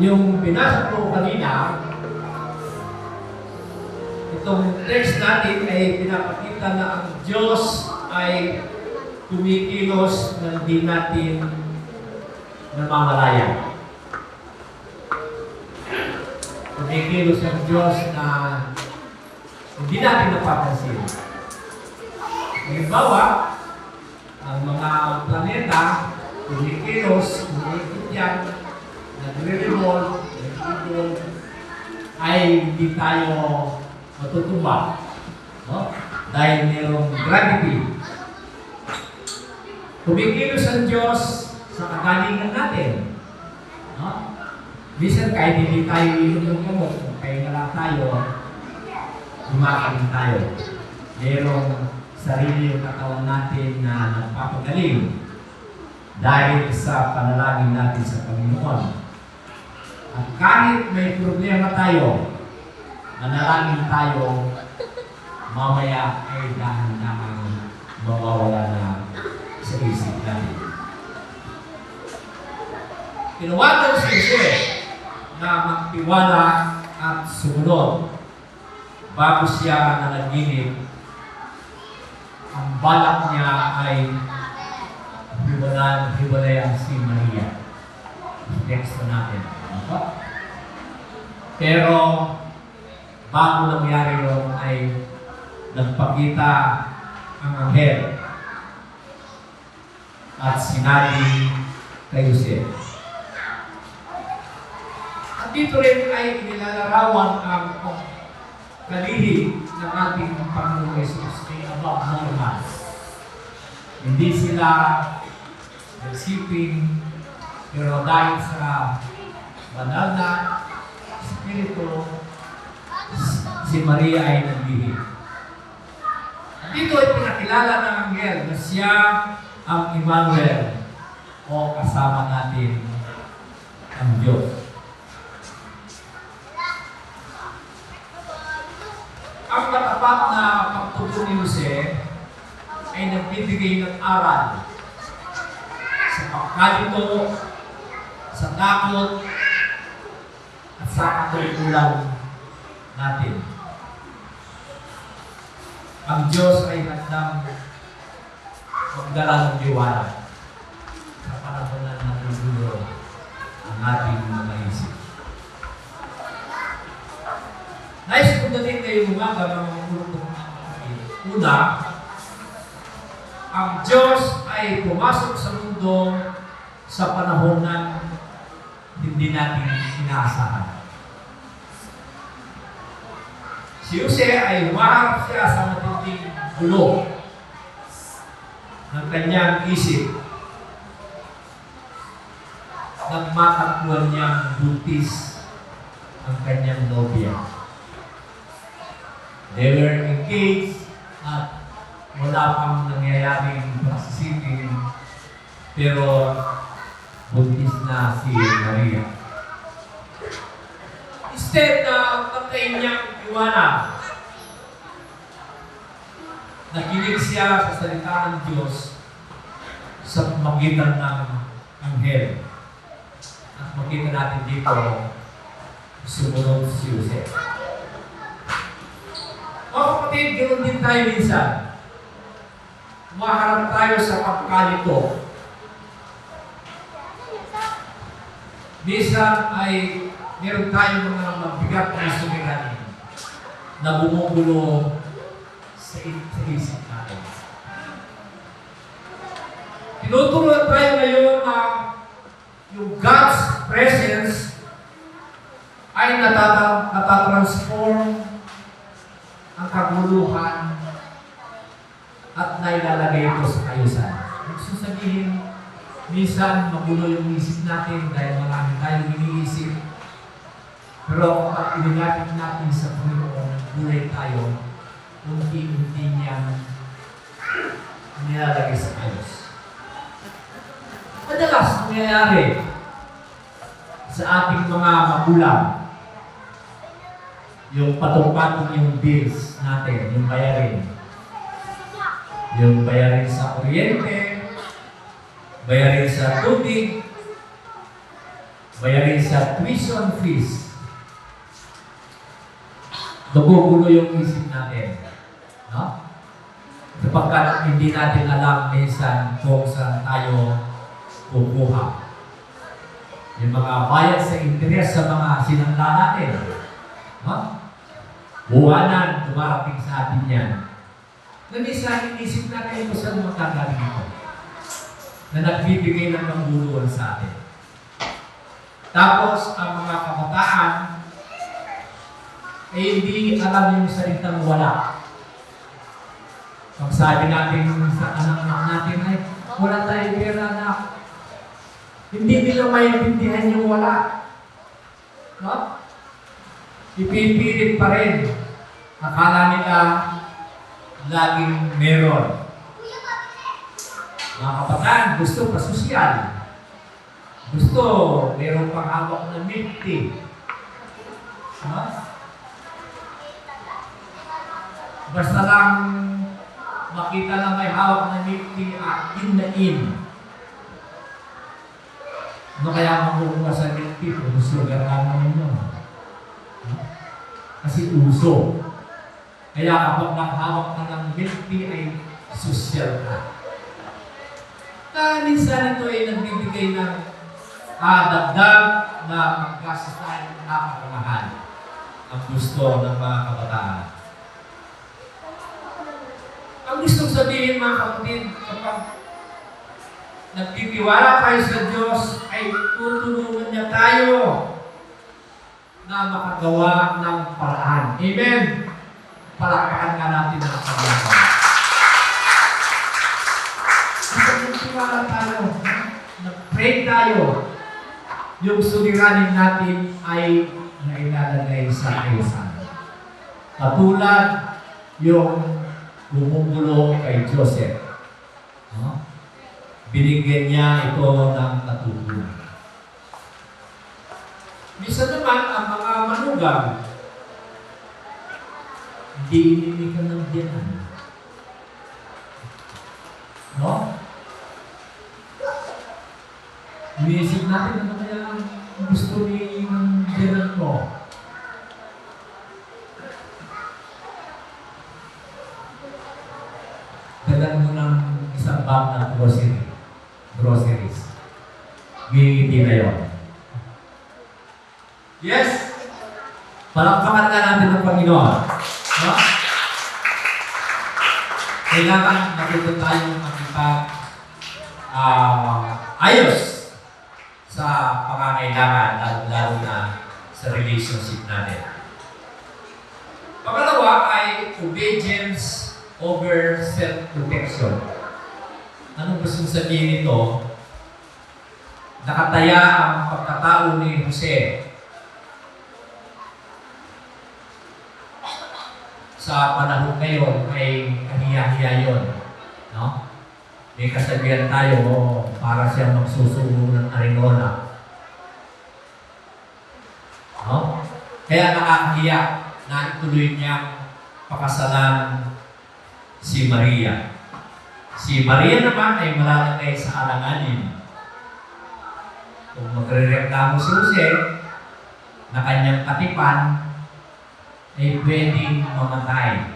Yung binasa ko kanina, itong text natin ay pinapakita na ang Diyos ay kumikilos na hindi natin namamalayan. Kumikilos ang Diyos na hindi natin napapansin. Halimbawa, ang mga planeta, kumikilos, kumikilos yan, nagre-revolve, ay hindi tayo matutumba. No? Dahil mayroong gravity. Kumikilos ang Diyos sa kagalingan natin. No? Minsan kahit hindi tayo inom ng gamot, kung kaya lang tayo, kumakain tayo. Mayroong sarili yung katawan natin na nagpapagaling dahil sa panalangin natin sa Panginoon. At kahit may problema tayo, manalangin tayo, mamaya ay dahan-dahan mawawala na sa isip natin. Tinawagan si Jose na magtiwala at sumunod bago siya nanaginip. Ang balak niya ay hiwalayan si Maria. Next na natin. Pero bago nangyari yun ay nagpakita ang anghel at sinabi kay Jose. At dito rin ay inilalarawan ang kalihim ng ating Panginoon Jesus ay above normal. Hindi sila nagsiping, pero dahil sa banal na Espiritu, si Maria ay naglihim. Dito ay pinakilala ng anghel na siya ang Emmanuel o kasama natin ang Diyos. Ang katapat na pagtuturo ni Jose ay nagbibigay ng aral sa pagkalito, sa takot, at sa katulikulan natin. Ang Diyos ay handang magdala ng diwala sa panahon na natutulo ang ating mga isip. Nais ko din kayo umaga ng mga kulong. Una, ang Diyos ay pumasok sa mundo sa panahon na hindi natin inaasahan. Si Jose ay humaharap siya sa matinding gulo ng kanyang isip. Nagmatakbuhan niyang buntis ang kanyang nobya. They were engaged at wala pang nangyayaring pagsisipin, pero buntis na si Maria. Instead na pagkain niyang iwanan, nakinig siya sa salita ng Diyos sa pamagitan ng anghel. At makita natin dito, sumunod si Jose. Mga kapatid, ganoon din tayo minsan. Umaharap tayo sa pagkalito. Minsan ay meron tayong mga mabigat na suliranin na bumubulo sa isip natin. Tinuturuan tayo ngayon na yung God's presence ay natatransform ang kaguluhan at nailalagay ito sa ayusan. Gusto sabihin, minsan magulo yung isip natin dahil marami tayong iniisip. Pero kapag inilapit natin sa Panginoon, gulay tayo, unti-unti niyang nilalagay sa ayos. Madalas nangyayari sa ating mga magulang, yung patong-patong yung bills natin, yung bayarin. Yung bayarin sa kuryente, bayarin sa tubig, bayarin sa tuition fees. Nagugulo yung isip natin. No? Sapagkat hindi natin alam minsan kung saan tayo kukuha. Yung mga bayad sa interes sa mga sinangla natin. No? Buwanan, dumarating sa atin yan. Na minsan, inisip natin kung saan magkagaling ito. Na nagbibigay ng panguluan sa atin. Tapos, ang mga kabataan ay hindi alam yung salitang wala. Pag sabi natin sa anak-anak natin ay, wala tayong pera na. Hindi nila maintindihan yung wala. No? Ipipilit pa rin. Akala nila laging meron. Mga kabataan, gusto pasosyal. Gusto, meron pang hawak na milk tea. No? Basta lang makita lang may hawak na milk tea at in na in. Ano kaya makukuha sa milk tea? Gusto lang naman yun. Kasi uso. Kaya kapag nakahawak ka ng milk tea ay sosyal ka. Minsan ito ay nagbibigay ng dagdag na pagkasistahan ng kapamahal ang gusto ng mga kabataan. Ang gusto sabihin mga kapatid, kapag nagtitiwala kayo sa Diyos, ay tutulungan niya tayo na makagawa ng paraan. Amen? Palakpakan nga natin ang Panginoon. Kapag nagtiwala tayo, nag-pray tayo, yung suliranin natin ay nailalagay sa kaysan. Katulad yung bumubulong kay Joseph. No? Binigyan niya ito ng katutunan. Minsan naman, ang mga manugang, hindi inimikan ng diyanan. No? Iniisip natin ano kaya ang gusto ni ng diyanan mo. Dalan mo ng isang bag na groceries. Ngingiti na yun. Yes! Palakpakan na natin ang Panginoon. No? Kailangan natuto tayong ayos sa pangangailangan, lalo na sa relationship natin. Pangalawa ay obedience over self-protection. Anong gusto sabihin nito? Nakataya ang pagkatao ni Jose sa panahon ngayon ay kahiya-hiya yun. No? May kasabihan tayo, para siya magsusubo ng arinola. No? Kaya nakakahiya na ituloy niyang pakasalan si Maria. Si Maria naman ay malalagay sa alanganin. Kung magre-reklamo si Jose na kanyang katipan, ay pwedeng mamatay.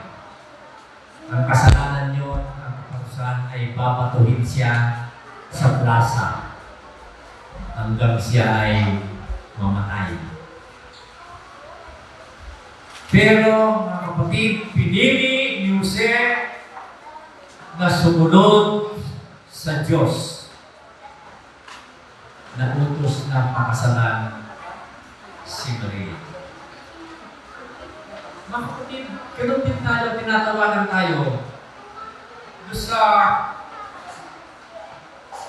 Ang kasalanan yun, ang kaparusahan ay babatuhin siya sa plaza hanggang siya ay mamatay. Pero, mga kapatid, pinili ni Jose na sumunod sa Diyos na utos na pakasalan si Maria. Mga kapatid, ganun din tayo, tinatawagan tayo sa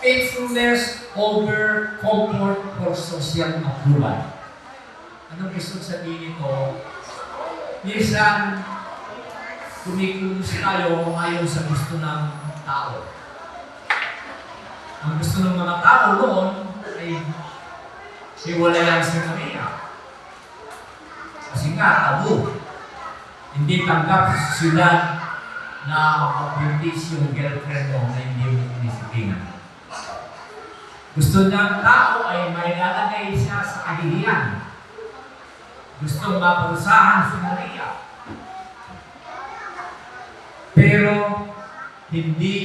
faithfulness over comfort for social approval. Anong gusto sabihin ko? Minsan, kumikilos tayo ayon sa gusto ng tao. Ang gusto ng mga tao noon ay hiwalayan si Maria. Kasi nga, tabu. Hindi tanggap sila na mapintis yung girlfriend mo na hindi mo inisipin. Gusto niyang tao ay may lalagay siya sa kahihiyan. Gusto maparusahan si Maria. Pero hindi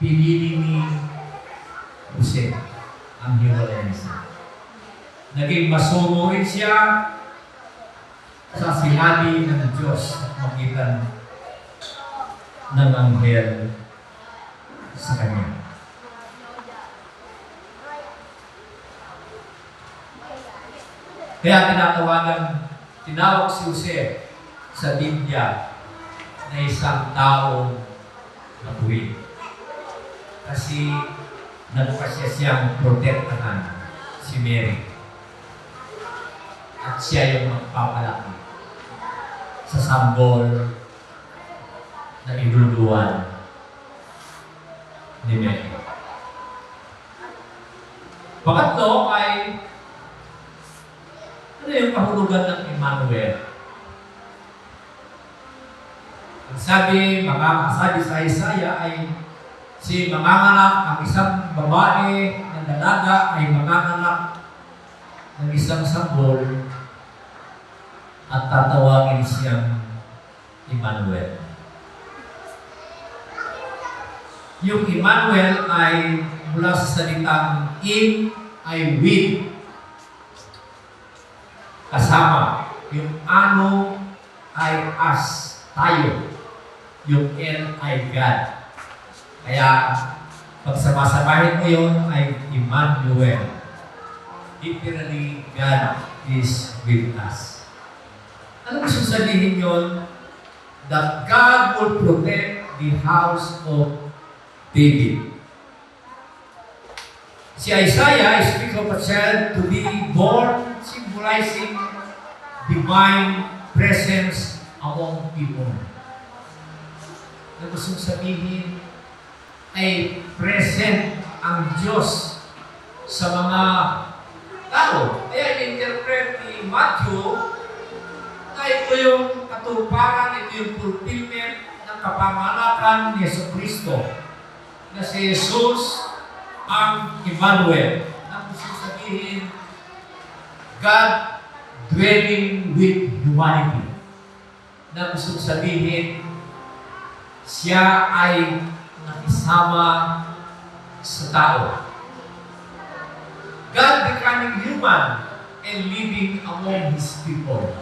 pinili ni Jose ang hiwalayan siya. Naging masumo rin siya sa sinabi ng Diyos at magitan ng anghel sa kanya. Kaya tinawag si Jose sa Biblia na isang taong matuwid. Kasi nagpasya siyang protektahan si Mary. At siya yung magpapalaki sa sanggol na inuluan ni Mary. Pangatlo ay ano yung kahulugan ng Emmanuel? Ang sabi sa Isaiah ay si manganganak ang isang babae ng dalaga ay manganganak ng isang sanggol at tatawagin siyang Emmanuel. Yung Emmanuel ay mula sa salitang in ay with. Kasama. Yung ano ay as, tayo. Yung N ay God. Kaya, pag samasamahin mo yun, ay Emmanuel. Literally, God is with us. Ano gusto sabihin yun? That God will protect the house of David. Si Isaiah speaks of a child to be born, symbolizing divine presence among people. Na gustong sabihin ay present ang Diyos sa mga tao. Kaya in-interpret ni Matthew na ito yung katuparan, ito yung fulfillment ng kapamanakan ni Jesucristo. Na si Jesus ang Emmanuel. Na gusto sabihin, God dwelling with humanity. Na gusto sabihin, siya ay nakisama sa tao. God becoming human and living among His people.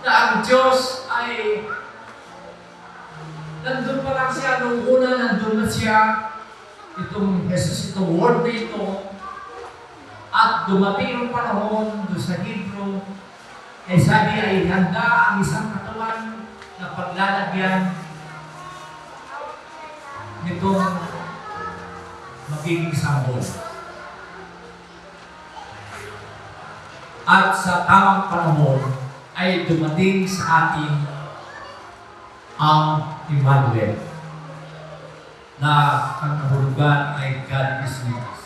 Na ang Diyos ay nandun pa lang siya, nung una nandun na siya, itong Jesus, itong word na ito, at dumating ang panahon doon sa Hebrew, ay sabi ay handa ang isang katawan na paglalagyan nitong magiging sanggol. At sa tamang panahon ay dumating sa atin ang Emmanuel, na ang kahulugan ay God is with us.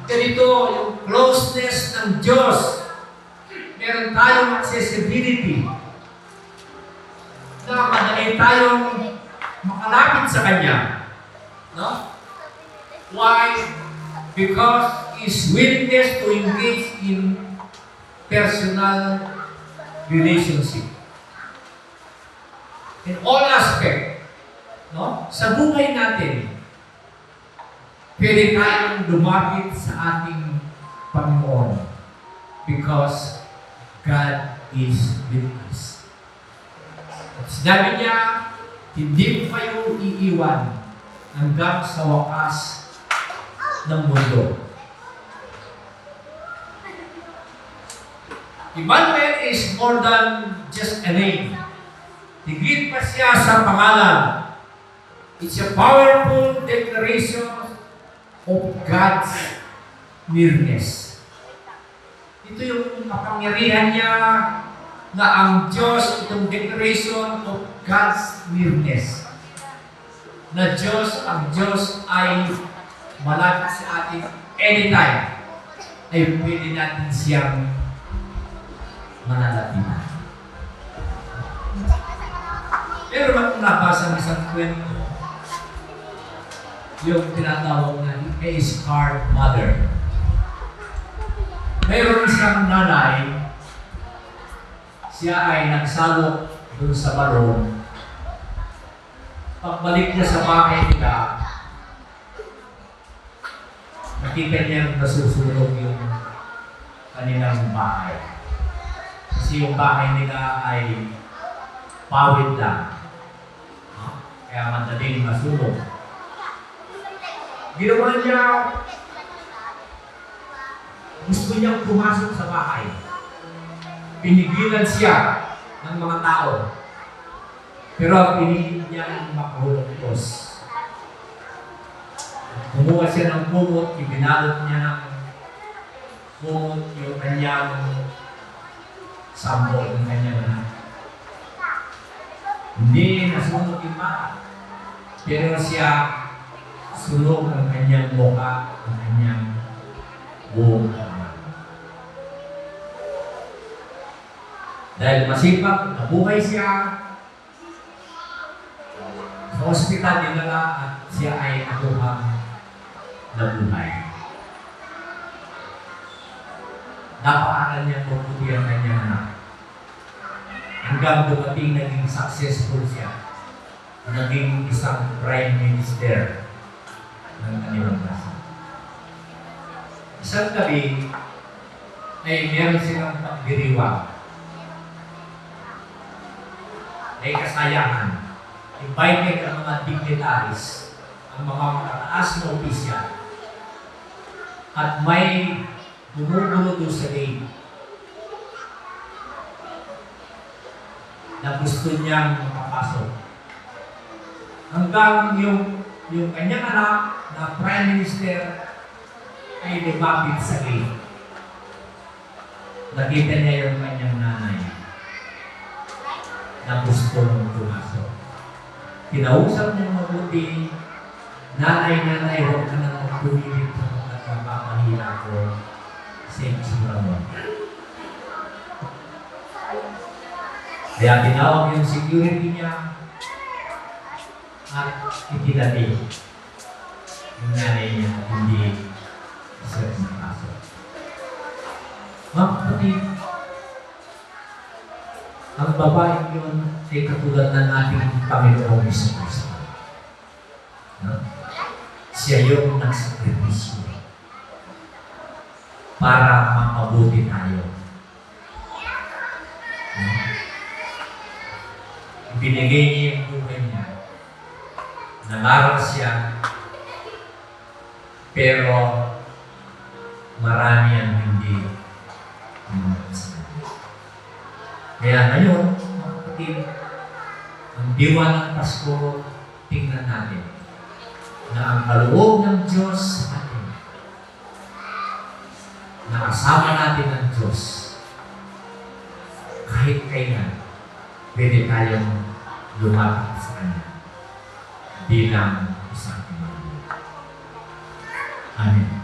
Ganito yung closeness ng Diyos. Meron tayong accessibility na madali tayong makalapit sa Kanya. No? Why? Because His willingness to engage in personal relationship. In all aspects. No? Sa buhay natin, pwede tayong lumapit sa ating Panginoon because God is with us. At sinabi niya, hindi mo kayo iiwan hanggang sa wakas ng mundo. Emmanuel is more than just a name. Higit pa siya sa pangalan. It's a powerful declaration of God's nearness. Ito yung kapangyarihan niya na ang Diyos, itong declaration of God's nearness. Na Diyos, ang Diyos ay malapit sa atin anytime. Ay pwede natin siyang malalapitan. Pero kung nabasa ng isang kwento, yung tinatawag na a scarred mother. Mayroon isang nanay, siya ay nagsalok dun sa balon. Pagbalik niya sa bahay nila, nakita niya nasusunog yung kanilang bahay. Kasi yung bahay nila ay pawid lang. Kaya madaling masunog. Ginawa niya, gusto niyang pumasok sa bahay. Pinigilan siya ng mga tao. Pero pinigil niya ang makahulog-os. Kumuha siya ng kumot, ibinalot niya ng kumot yung kanyang sambo, yung kanyang anak. Hindi nasunog yung mata. Pero siya sunog ang kanyang mukha, ang kanyang buong katawan. Dahil masipag, nabuhay siya, sa ospital dinala at siya ay nakuhang nabuhay. Napaaral niya mabuti ang kanyang anak. Hanggang dumating naging successful siya. Naging isang prime minister ng kanilang bansa. Isang gabi ay meron silang pagdiriwang. Ay kasayangan. Invited ang mga dignitaries, ang mga matataas na opisyal. At may gumugulo doon sa gate na gusto niyang makapasok. Hanggang yung kanyang anak na Prime Minister ay lumapit sa gate. Nakita niya yung kanyang nanay na gusto mong pumasok. Kinausap niya mabuti, nanay, huwag ka na magpumilit at mapapahila ko sa itsura mo. Kaya tinawag yung security niya at itinali yung nanay niya at hindi isa ng kaso. Mga kapatid, ang babae yun ay katulad ng ating Panginoong Jesucristo. No? Siya yung nagsakripisyo para mapabuti tayo. No? Binigay niya yung buhay niya. Nangaral siya, pero marami ang hindi sa kanya. Kaya ngayon, mga kapatid, ang diwa ng Pasko, tingnan natin na ang kaloob ng Diyos sa atin, na kasama natin ang Diyos, kahit kailan, pwede tayong lumapit sa Kanya bilang isang Panginoon. Amen.